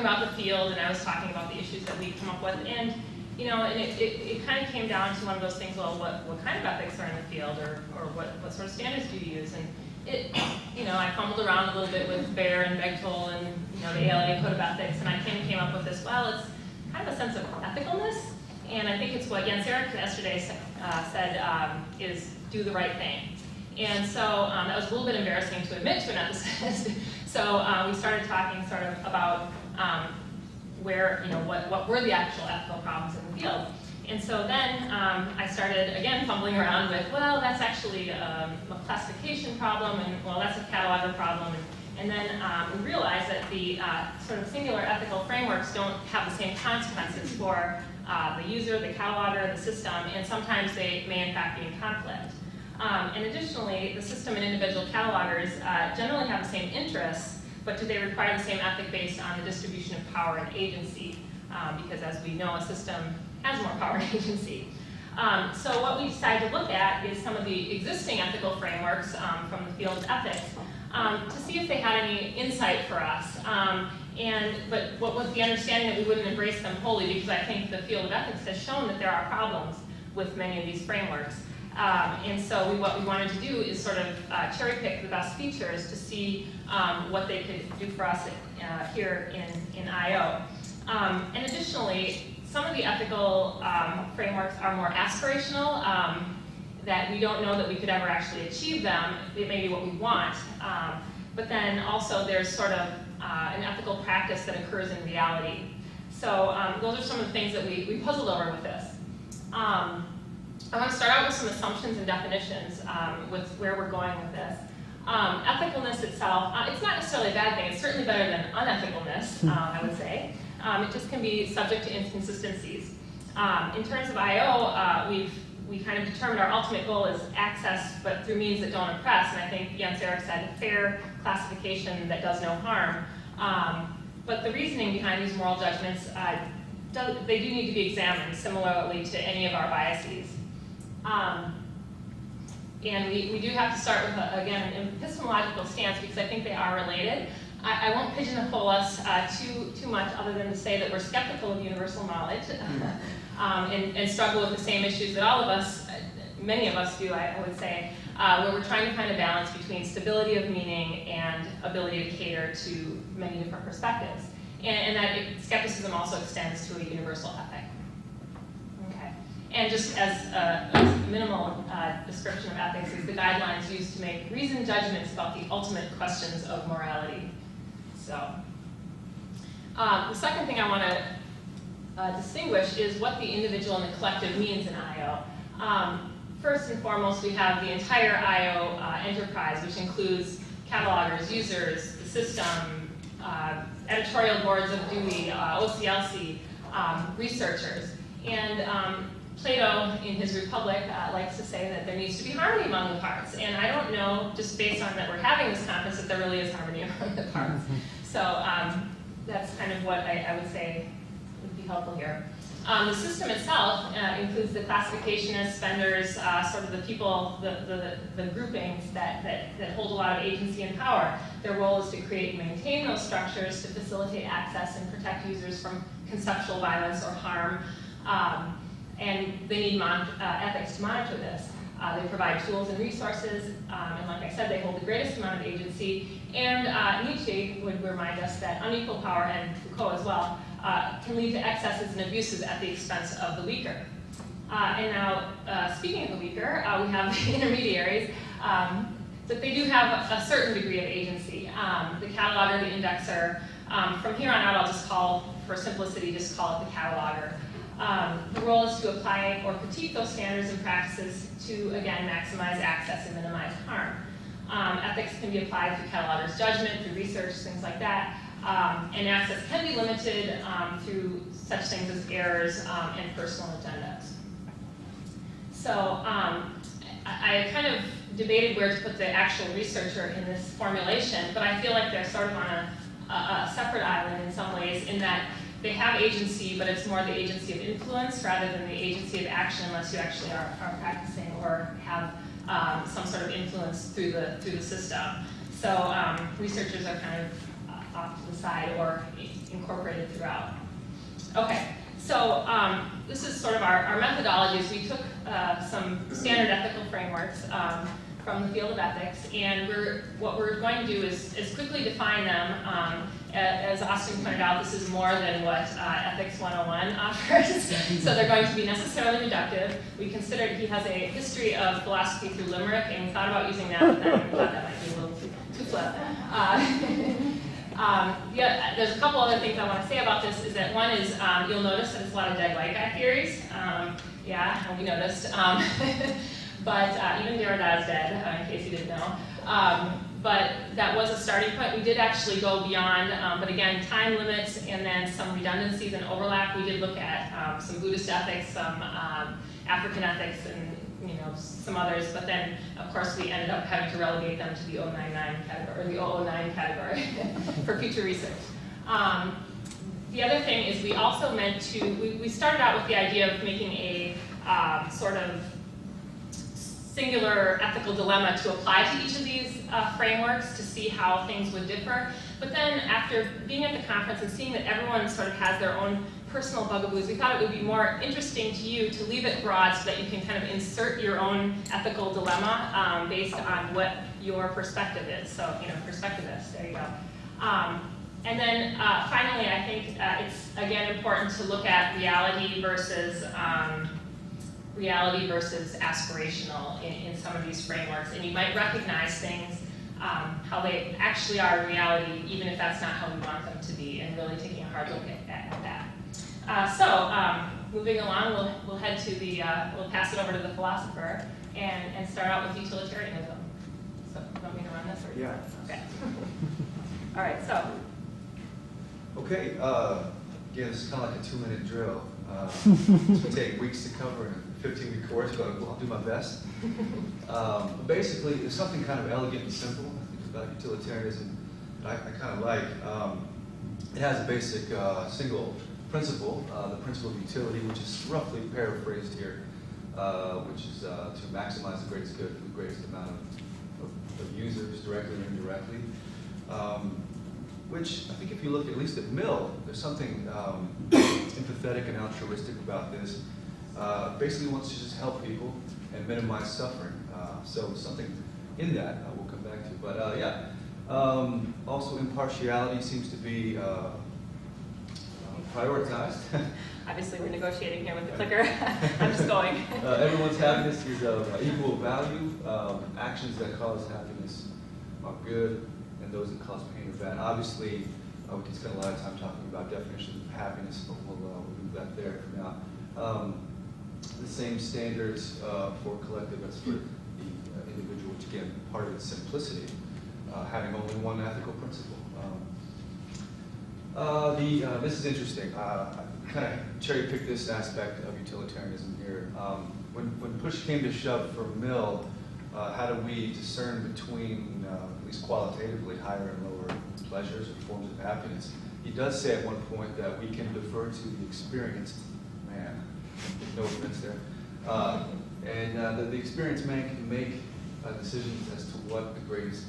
talking about the field, and I was talking about the issues that we come up with, and it kind of came down to one of those things. Well, what kind of ethics are in the field, or what sort of standards do you use? And I fumbled around a little bit with Baer and Bechtold and the ALA Code of Ethics, and I came up with this. Well, it's kind of a sense of ethicalness, and I think it's what Jens Erik yesterday said is do the right thing. And so that was a little bit embarrassing to admit to an ethicist. So we started talking sort of about what were the actual ethical problems in the field. And so then I started, again, fumbling around with, well, that's actually a classification problem, and well, that's a cataloger problem. And then we realized that the sort of singular ethical frameworks don't have the same consequences for the user, the cataloger, the system, and sometimes they may in fact be in conflict. And additionally, the system and individual catalogers generally have the same interests, but do they require the same ethic based on the distribution of power and agency? Because as we know, a system has more power and agency. So what we decided to look at is some of the existing ethical frameworks from the field of ethics to see if they had any insight for us. But what was the understanding that we wouldn't embrace them wholly, because I think the field of ethics has shown that there are problems with many of these frameworks. And so what we wanted to do is sort of cherry pick the best features to see what they could do for us here in IO. And additionally, some of the ethical frameworks are more aspirational, that we don't know that we could ever actually achieve them. It may be what we want. But then also there's sort of an ethical practice that occurs in reality. So those are some of the things that we puzzled over with this. I want to start out with some assumptions and definitions with where we're going with this. Ethicalness itself, it's not necessarily a bad thing. It's certainly better than unethicalness, I would say. It just can be subject to inconsistencies. In terms of IO, we kind of determined our ultimate goal is access, but through means that don't oppress. And I think Jens Erik said fair classification that does no harm. But the reasoning behind these moral judgments, they do need to be examined similarly to any of our biases. And we do have to start with, again, an epistemological stance, because I think they are related. I won't pigeonhole us too much, other than to say that we're skeptical of universal knowledge and struggle with the same issues that all of us, many of us do, I would say, where we're trying to find a balance between stability of meaning and ability to cater to many different perspectives. And that skepticism also extends to a universal ethic. Okay. And just as a minimal description of ethics is the guidelines used to make reasoned judgments about the ultimate questions of morality. So, the second thing I want to distinguish is what the individual and the collective means in IO. First and foremost, we have the entire IO enterprise, which includes catalogers, users, the system, editorial boards of duty, OCLC, researchers. And Plato, in his Republic, likes to say that there needs to be harmony among the parts. And I don't know, just based on that we're having this conference, that there really is harmony among the parts. So that's kind of what I would say would be helpful here. The system itself includes the classificationists, spenders, sort of the people, the groupings that hold a lot of agency and power. Their role is to create and maintain those structures to facilitate access and protect users from conceptual violence or harm. And they need ethics to monitor this. They provide tools and resources, and like I said, they hold the greatest amount of agency. And Nietzsche would remind us that unequal power, and Foucault as well, can lead to excesses and abuses at the expense of the weaker. And now, speaking of the weaker, we have the intermediaries, that they do have a certain degree of agency. The cataloger, the indexer. From here on out, I'll just call, for simplicity, just call it the cataloger. The role is to apply or critique those standards and practices to, again, maximize access and minimize harm. Ethics can be applied through cataloger's judgment, through research, things like that. And access can be limited through such things as errors and personal agendas. So I kind of debated where to put the actual researcher in this formulation, but I feel like they're sort of on a separate island in some ways, in that they have agency, but it's more the agency of influence rather than the agency of action, unless you actually are practicing or have some sort of influence through the system. So researchers are kind of off to the side or incorporated throughout. Okay, so this is sort of our methodologies. We took some standard ethical frameworks from the field of ethics, and what we're going to do is quickly define them. As Austin pointed out, this is more than what Ethics 101 offers, so they're going to be necessarily reductive. We considered he has a history of philosophy through Limerick, and we thought about using that, but then we thought that might be a little too flip. Yeah, there's a couple other things I want to say about this. Is that one is you'll notice that it's a lot of dead white guy theories. Yeah, we noticed. But even Derrida is dead, in case you didn't know. But that was a starting point. We did actually go beyond, but again, time limits and then some redundancies and overlap. We did look at some Buddhist ethics, some African ethics, and some others. But then, of course, we ended up having to relegate them to the 099 category, or the 009 category for future research. The other thing is we also meant to, we started out with the idea of making a sort of singular ethical dilemma to apply to each of these frameworks to see how things would differ. But then after being at the conference and seeing that everyone sort of has their own personal bugaboos, we thought it would be more interesting to you to leave it broad so that you can kind of insert your own ethical dilemma based on what your perspective is. So, perspectivist, there you go. And then finally, I think it's, again, important to look at reality versus aspirational in some of these frameworks. And you might recognize things, how they actually are in reality, even if that's not how we want them to be, and really taking a hard look at that. So moving along, we'll head to the, we'll pass it over to the philosopher and start out with utilitarianism. So you want me to run this? Or yeah. Okay. All right, so. Okay, again, this is kind of like a 2-minute drill. This would take weeks to cover in a 15-week course, but I'll do my best. But basically, there's something kind of elegant and simple, I think, about utilitarianism that I kind of like. It has a basic single principle, the principle of utility, which is roughly paraphrased here, which is to maximize the greatest good for the greatest amount of users, directly or indirectly. Which I think if you look at least at Mill, there's something empathetic and altruistic about this. Basically wants to just help people and minimize suffering. So something in that we'll come back to. But yeah, also impartiality seems to be prioritized. Obviously we're negotiating here with the clicker. I'm just going. Everyone's happiness is of equal value. Actions that cause happiness are good, and those that cause pain are bad. Obviously, we can spend a lot of time talking about definitions of happiness, but we'll leave that there for now. The same standards for collective as for the individual, which again, part of its simplicity, having only one ethical principle. This is interesting. I kind of cherry-picked this aspect of utilitarianism here. When push came to shove for Mill, how do we discern between, at least qualitatively, higher and lower pleasures or forms of happiness? He does say at one point that we can defer to the experienced man. No offense there. The experienced man can make decisions as to what the greatest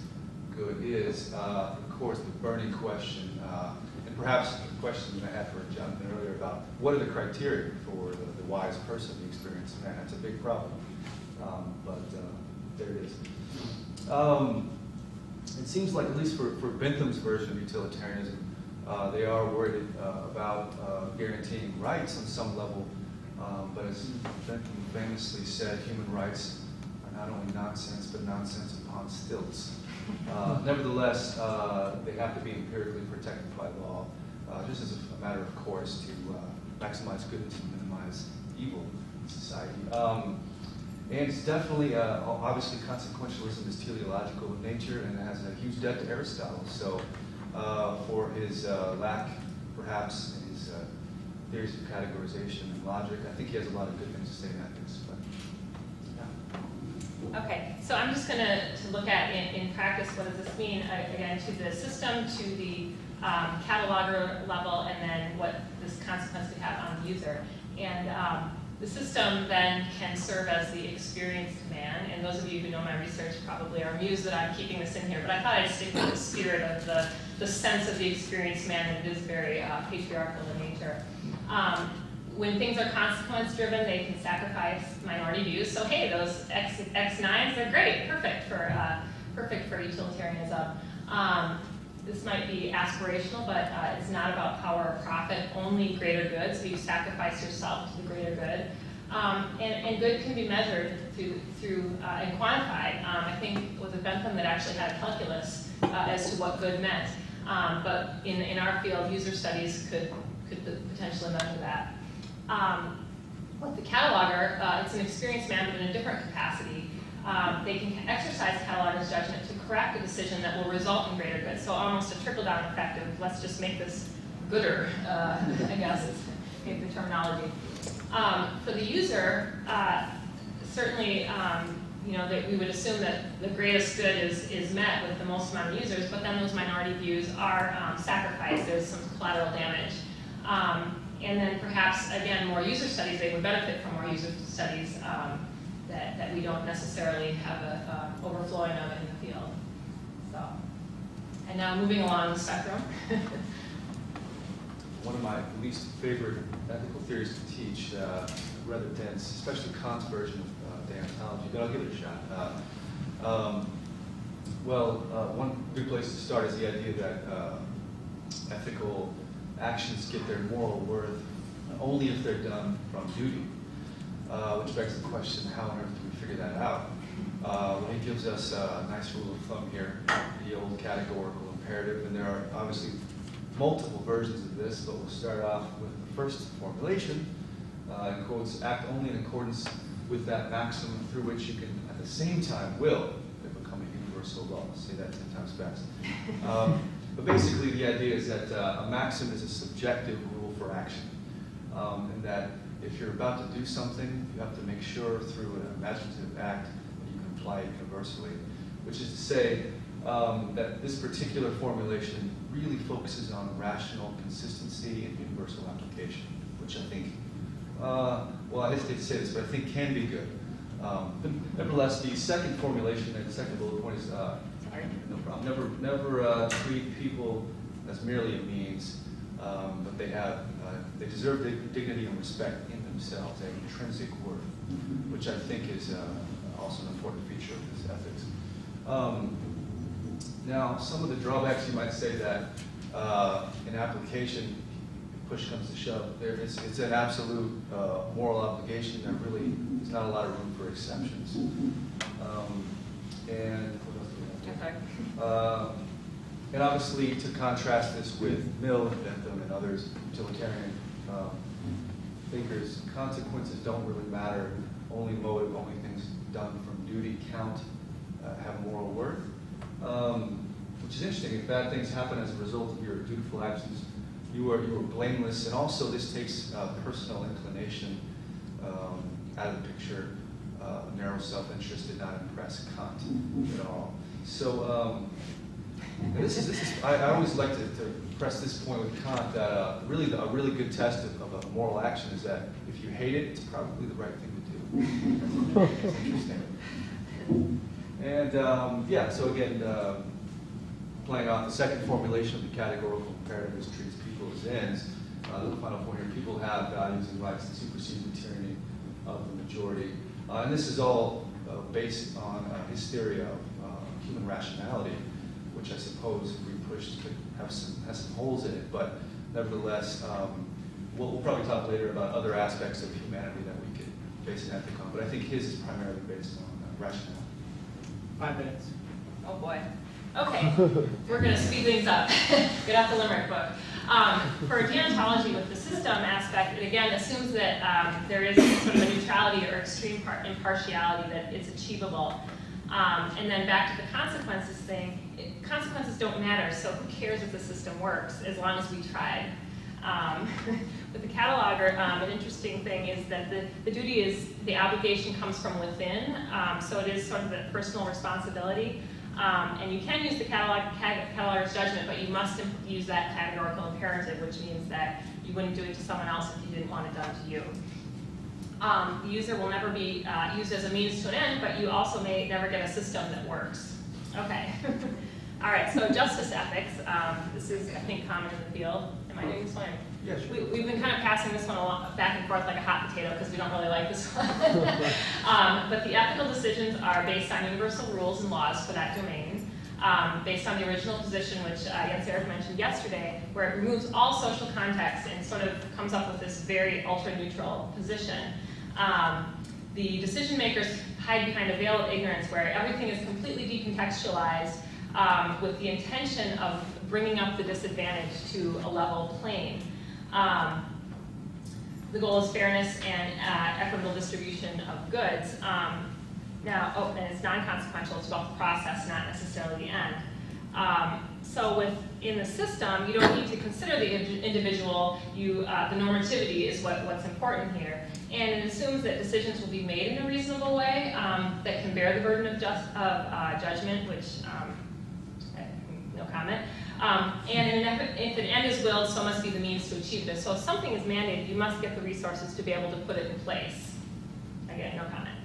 good is. Of course, the burning question, and perhaps the question I had for Jonathan earlier about what are the criteria for the wise person, the experienced man? That's a big problem. But there it is. It seems like, at least for Bentham's version of utilitarianism, they are worried about guaranteeing rights on some level. But as Bentham famously said, human rights are not only nonsense, but nonsense upon stilts. Nevertheless, they have to be empirically protected by law, just as a matter of course to maximize goodness and minimize evil in society. And it's definitely, obviously, consequentialism is teleological in nature, and it has a huge debt to Aristotle. So, for his lack, perhaps, in his theories of categorization and logic, I think he has a lot of good things to say in ethics. But, yeah. Okay, so I'm just going to look at, in practice, what does this mean, again, to the system, to the cataloger level, and then what this consequence would have on the user. And The system then can serve as the experienced man, and those of you who know my research probably are amused that I'm keeping this in here, but I thought I'd stick with the spirit of the sense of the experienced man, and it is very patriarchal in nature. When things are consequence-driven, they can sacrifice minority views. So hey, those X9s, they're great, perfect for utilitarianism. This might be aspirational, but it's not about power or profit, only greater good. So you sacrifice yourself to the greater good. And good can be measured through and quantified. I think it was Bentham that actually had a calculus as to what good meant. But in our field, user studies could potentially measure that. With the cataloger, it's an experienced man, but in a different capacity. They can exercise cataloger's judgment to correct a decision that will result in greater good. So almost a trickle-down effect of let's just make this gooder, I guess is maybe the terminology. For the user, certainly, that we would assume that the greatest good is met with the most amount of users, but then those minority views are sacrificed. There's some collateral damage. And then perhaps, again, more user studies, they would benefit from more user studies that we don't necessarily have a overflowing of in the field. So, and now moving along the spectrum. One of my least favorite ethical theories to teach, rather dense, especially Kant's version of deontology, but I'll give it a shot. One good place to start is the idea that ethical actions get their moral worth only if they're done from duty, which begs the question, how on earth do we figure that out? He gives us a nice rule of thumb here, the old categorical imperative, and there are obviously multiple versions of this, but we'll start off with the first formulation. In quotes, act only in accordance with that maxim through which you can at the same time will it become a universal law. I'll say that 10 times fast. But basically the idea is that a maxim is a subjective rule for action. And that if you're about to do something, you have to make sure through an imaginative act that you can apply it universally. Which is to say that this particular formulation really focuses on rational consistency and universal application, which I think, I hesitate to say this, but I think can be good. But nevertheless, the second formulation and the second bullet point is, no problem, never treat people as merely a means, but they deserve dignity and respect in themselves, an intrinsic worth, which I think is also an important feature of this ethics. Now, some of the drawbacks you might say that in application, if push comes to shove, it's an absolute moral obligation. There really is not a lot of room for exceptions. And what else do we have? And obviously, to contrast this with Mill and Bentham and others, utilitarian thinkers, consequences don't really matter. Only motive, only things done from duty count, have moral worth. Which is interesting. If bad things happen as a result of your dutiful actions, you are blameless. And also, this takes personal inclination out of the picture. Narrow self-interest did not impress Kant at all. So I always like to press this point with Kant that a really good test of a moral action is that if you hate it, it's probably the right thing to do. It's interesting. And so again, playing off the second formulation of the categorical imperative, which treats people as ends. The final point here: people have values and rights that supersede the tyranny of the majority. And this is all based on his theory of human rationality, which I suppose, if we pushed, could have some holes in it. But nevertheless, we'll probably talk later about other aspects of humanity that we could base an ethic on. But I think his is primarily based on rationality. 5 minutes. Oh boy. Okay, we're going to speed things up. Get out the Limerick book. For deontology with the system aspect, it again assumes that there is sort of a neutrality or extreme impartiality, that it's achievable. And then back to the consequences thing, consequences don't matter, so who cares if the system works as long as we tried. With the cataloger, an interesting thing is that the duty is, the obligation comes from within, so it is sort of a personal responsibility. And you can use the cataloger's judgment, but you must use that categorical imperative, which means that you wouldn't do it to someone else if you didn't want it done to you. The user will never be used as a means to an end, but you also may never get a system that works. Okay. All right, so justice ethics. This is, I think, common in the field. Am I doing this one? Yeah, sure. We've been kind of passing this one along, back and forth like a hot potato because we don't really like this one. But the ethical decisions are based on universal rules and laws for that domain, based on the original position, which Jens Erik mentioned yesterday, where it removes all social context and sort of comes up with this very ultra-neutral position. The decision makers hide behind a veil of ignorance where everything is completely decontextualized with the intention of bringing up the disadvantage to a level plane. The goal is fairness and equitable distribution of goods. And it's non-consequential, it's about the process, not necessarily the end. So within the system, you don't need to consider the individual, the normativity is what's important here. And it assumes that decisions will be made in a reasonable way that can bear the burden of judgment, which, no comment. And if an end is willed, so must be the means to achieve this. So if something is mandated, you must get the resources to be able to put it in place. Again, no comment.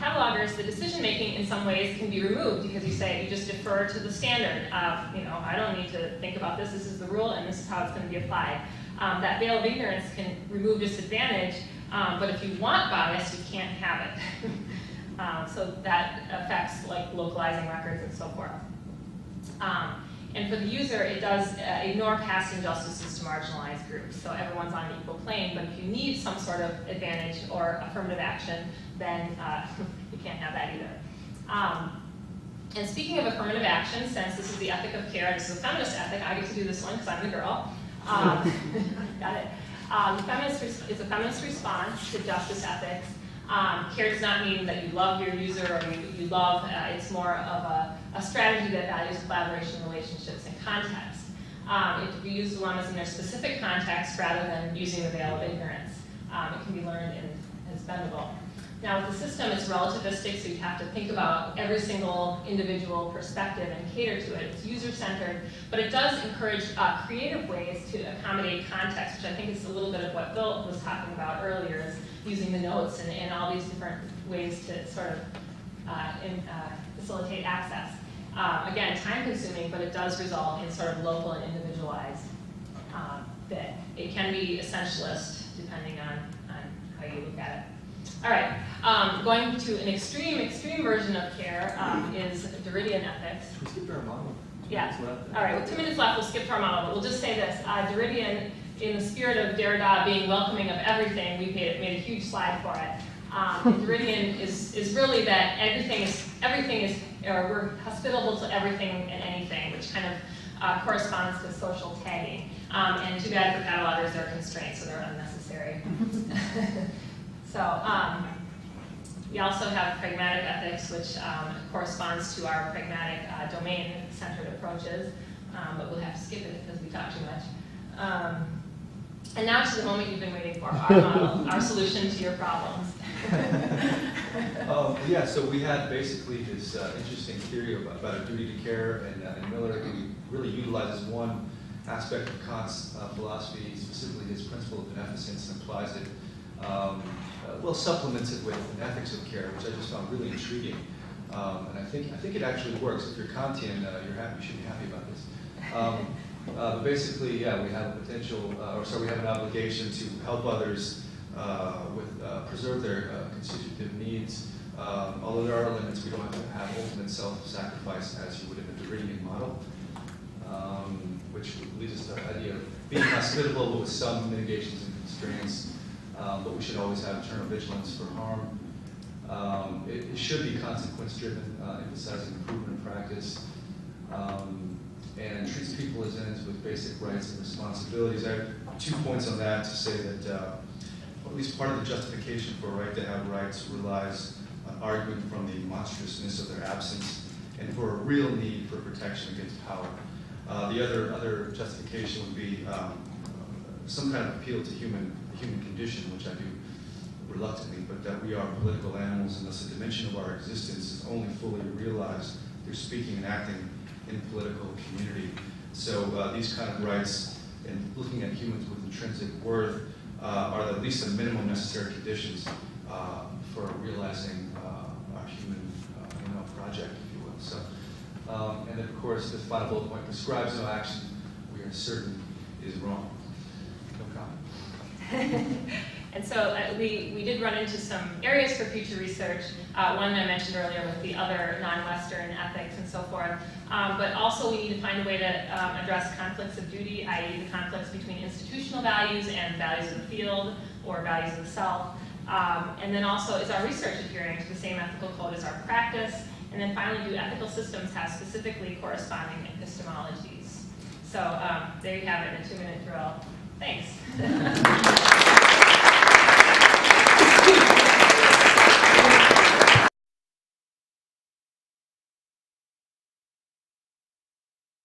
Catalogers, the decision-making in some ways can be removed because you just defer to the standard. I don't need to think about this is the rule, and this is how it's going to be applied. That veil of ignorance can remove disadvantage, but if you want bias, you can't have it. So that affects like localizing records and so forth. And for the user, it does ignore past injustices to marginalized groups. So everyone's on an equal plane, but if you need some sort of advantage or affirmative action, then you can't have that either. And speaking of affirmative action, since this is the ethic of care, this is a feminist ethic, I get to do this one because I'm the girl. Got it. It's a feminist response to justice ethics. Care does not mean that you love your user or you love, it's more of a strategy that values collaboration, relationships, and context. It views dilemmas in their specific context rather than using the veil of ignorance. It can be learned and is bendable. Now with the system, it's relativistic, so you have to think about every single individual perspective and cater to it. It's user-centered, but it does encourage creative ways to accommodate context, which I think is a little bit of what Bill was talking about earlier, is using the notes and all these different ways to sort of facilitate access. Again, time-consuming, but it does result in sort of local and individualized fit. It can be essentialist, depending on how you look at it. All right, going to an extreme version of care is Derridian ethics. We skipped our model. Yeah. All right, with 2 minutes left, we'll skip to our model, but we'll just say this. Derridian, in the spirit of Derrida being welcoming of everything, we've made a huge slide for it. Derridian is really that we're hospitable to everything and anything, which kind of corresponds to social tagging. And too bad for catalogers, they're constrained, so they're unnecessary. So we also have pragmatic ethics, which corresponds to our pragmatic domain-centered approaches, but we'll have to skip it because we talk too much. And now to the moment you've been waiting for, our model, our solution to your problems. Yeah, so we had basically this interesting theory about a duty to care, and Miller really utilizes one aspect of Kant's philosophy, specifically his principle of beneficence, and applies it, supplements it with an ethics of care, which I just found really intriguing. And I think it actually works. If you're Kantian, you should be happy about this. Basically, yeah, we have a potential, we have an obligation to help others preserve their constitutive needs. Although there are limits, we don't have to have ultimate self-sacrifice as you would in the Derridian model, which leads us to the idea of being hospitable but with some mitigations and constraints. But we should always have internal vigilance for harm. It should be consequence-driven, emphasizing improvement in practice. And treats people as ends with basic rights and responsibilities. I have 2 points on that to say that at least part of the justification for a right to have rights relies on argument from the monstrousness of their absence and for a real need for protection against power. The other justification would be some kind of appeal to the human condition, which I do reluctantly, but that we are political animals and thus a dimension of our existence is only fully realized through speaking and acting in political community. So these kind of rights and looking at humans with intrinsic worth are at least the minimum necessary conditions for realizing our human project, if you will. So, and then of course, the final bullet point prescribes no action we are certain is wrong. No comment. And so we did run into some areas for future research, one I mentioned earlier with the other non-Western ethics and so forth, but also we need to find a way to address conflicts of duty, i.e. the conflicts between institutional values and values of the field or values of the self. And then also, is our research adhering to the same ethical code as our practice? And then finally, do ethical systems have specifically corresponding epistemologies? So there you have it in a 2-minute drill. Thanks.